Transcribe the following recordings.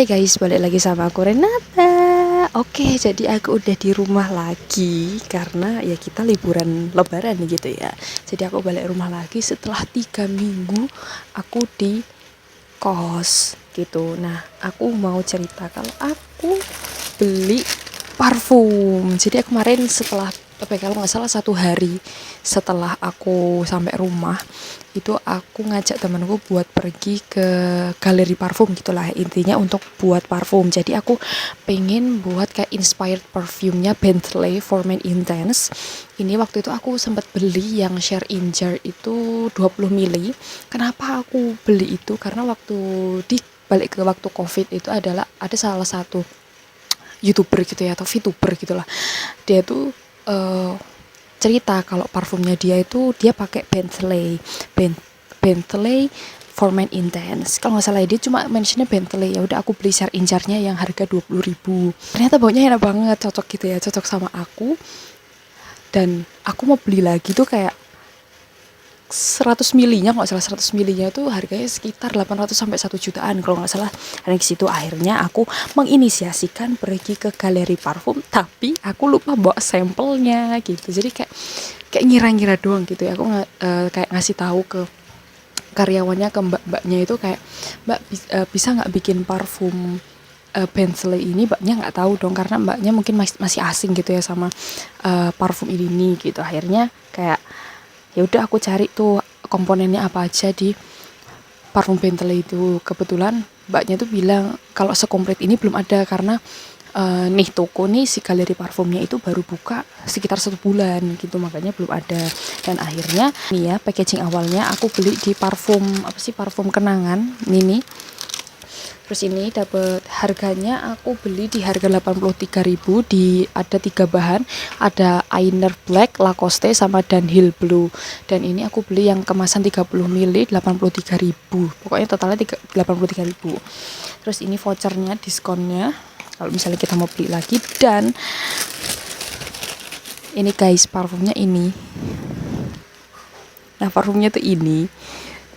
Hai guys, balik lagi sama aku Renata. Oke, jadi aku udah di rumah lagi karena ya kita liburan lebaran gitu ya. Jadi aku balik rumah lagi setelah 3 minggu aku di kos gitu. Nah, aku mau cerita kalau aku beli parfum. Jadi kemarin setelah kalau nggak salah 1 hari setelah aku sampai rumah itu aku ngajak temanku buat pergi ke galeri parfum gitulah, intinya untuk buat parfum. Jadi aku pengen buat kayak inspired parfumnya Bentley for Men Intense. Ini waktu itu aku sempat beli yang share in jar itu 20 mili. Kenapa aku beli itu? Karena waktu di balik ke waktu COVID itu adalah ada salah satu YouTuber gitu ya, atau VTuber gitulah. Dia tuh cerita kalau parfumnya dia itu dia pakai Bentley for Men Intense. Kalau nggak salah dia cuma mentionnya Bentley. Ya udah aku beli share incarnya yang harga 20.000. Ternyata baunya enak banget, cocok gitu ya, cocok sama aku. Dan aku mau beli lagi tuh kayak 100 milinya, kalau salah 100 milinya itu harganya sekitar 800 sampai 1 jutaan kalau nggak salah. Dan di situ akhirnya aku menginisiasikan pergi ke galeri parfum, tapi aku lupa bawa sampelnya gitu. Jadi kayak ngira-ngira doang gitu ya. Aku kayak ngasih tahu ke karyawannya, ke mbak-mbaknya itu kayak, "Mbak, bisa nggak bikin parfum Bentley ini?" Mbaknya nggak tahu dong, karena mbaknya mungkin masih asing gitu ya sama parfum ini gitu. Akhirnya kayak ya udah aku cari tuh komponennya apa aja di parfum Bentley itu. Kebetulan mbaknya tuh bilang kalau sekomplit ini belum ada, karena nih toko nih si galeri parfumnya itu baru buka sekitar 1 bulan gitu, makanya belum ada. Dan akhirnya nih ya, packaging awalnya aku beli di parfum kenangan ini. Terus ini dapat harganya, aku beli di harga 83.000, di ada 3 bahan, ada Inner Black, Lacoste sama Dunhill Blue. Dan ini aku beli yang kemasan 30 ml 83.000. Pokoknya totalnya 83.000. Terus ini vouchernya, diskonnya kalau misalnya kita mau beli lagi. Dan ini guys, parfumnya ini. Nah, parfumnya tuh ini.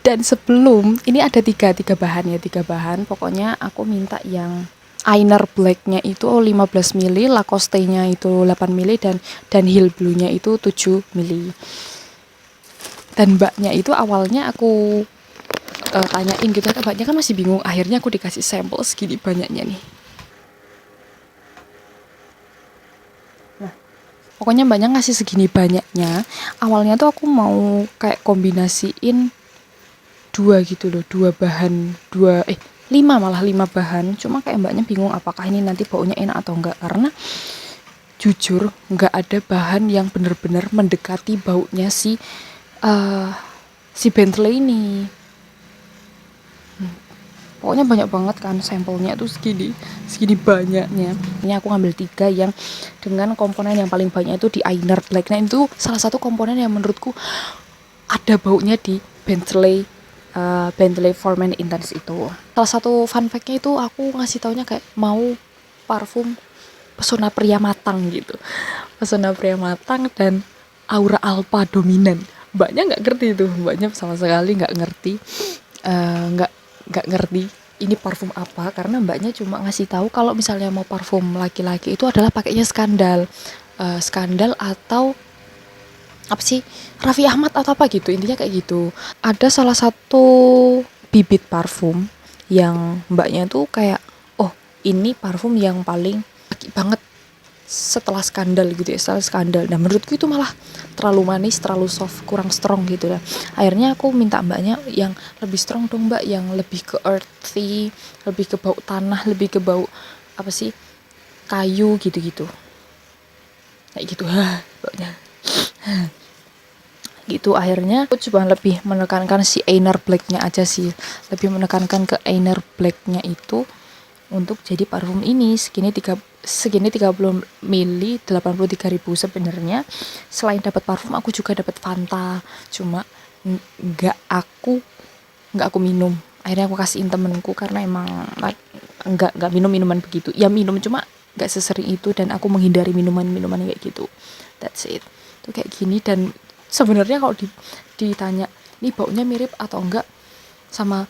Dan sebelum ini ada tiga bahan ya, 3 bahan. Pokoknya aku minta yang Inner Black-nya itu 15 ml, Lacoste-nya itu 8 ml, dan Dunhill Blue-nya itu 7 ml. Dan mbaknya itu awalnya aku tanyain gitu, mbaknya kan masih bingung. Akhirnya aku dikasih sampel segini banyaknya nih. Nah, pokoknya mbaknya ngasih segini banyaknya. Awalnya tuh aku mau kayak kombinasiin 2 gitu loh, 2 bahan, 5 bahan. Cuma kayak mbaknya bingung apakah ini nanti baunya enak atau enggak, karena jujur enggak ada bahan yang bener-bener mendekati baunya si Bentley ini. Pokoknya banyak banget kan sampelnya tuh, segini banyaknya. Ini aku ngambil 3 yang dengan komponen yang paling banyak itu di Inner Black. Nah, itu salah satu komponen yang menurutku ada baunya di Bentley for Men Intense itu. Salah satu fun fact-nya itu aku ngasih taunya kayak mau parfum pesona pria matang gitu. Pesona pria matang dan aura alpha dominan. Mbaknya nggak ngerti itu, mbaknya sama sekali nggak ngerti, nggak ngerti ini parfum apa, karena mbaknya cuma ngasih tahu kalau misalnya mau parfum laki-laki itu adalah pakainya Skandal, atau apa sih, Raffi Ahmad atau apa gitu, intinya kayak gitu. Ada salah satu bibit parfum yang mbaknya tuh kayak, oh ini parfum yang paling laki banget setelah Skandal gitu ya, setelah Skandal. Nah, menurutku itu malah terlalu manis, terlalu soft, kurang strong gitu. Dan akhirnya aku minta mbaknya yang lebih strong dong mbak, yang lebih ke earthy, lebih ke bau tanah, lebih ke bau apa sih, kayu gitu-gitu, kayak gitu baunya gitu. Akhirnya aku coba lebih menekankan si Inner Black-nya aja sih, lebih menekankan ke Inner Black-nya itu untuk jadi parfum ini. Segini 30 ml 83.000. Sebenarnya selain dapat parfum aku juga dapat Fanta, cuma nggak aku minum. Akhirnya aku kasihin temenku karena emang nggak minum minuman begitu ya, minum cuma nggak sesering itu, dan aku menghindari minuman kayak gitu. That's it. Tuh kayak gini. Dan sebenarnya kalau ditanya ini baunya mirip atau enggak sama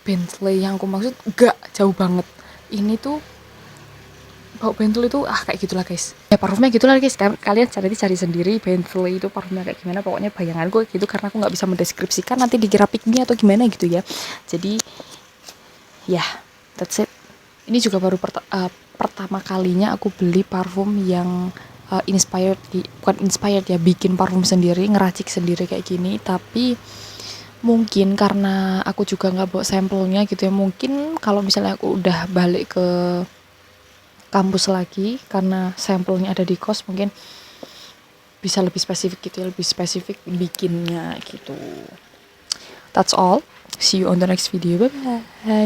Bentley yang aku maksud, enggak, jauh banget. ini tuh bau Bentley itu kayak gitulah guys ya, parfumnya gitulah guys. Kalian cari sendiri Bentley itu parfumnya kayak gimana. Pokoknya bayanganku gitu, karena aku nggak bisa mendeskripsikan, nanti dikira pick me atau gimana gitu ya. Jadi ya, that's it. Ini juga baru pertama kalinya aku beli parfum yang bukan inspired ya, bikin parfum sendiri, ngeracik sendiri kayak gini. Tapi mungkin karena aku juga nggak bawa sampelnya gitu ya, mungkin kalau misalnya aku udah balik ke kampus lagi, karena sampelnya ada di kos, mungkin bisa lebih spesifik gitu ya, lebih spesifik bikinnya gitu. That's all, see you on the next video, bye bye.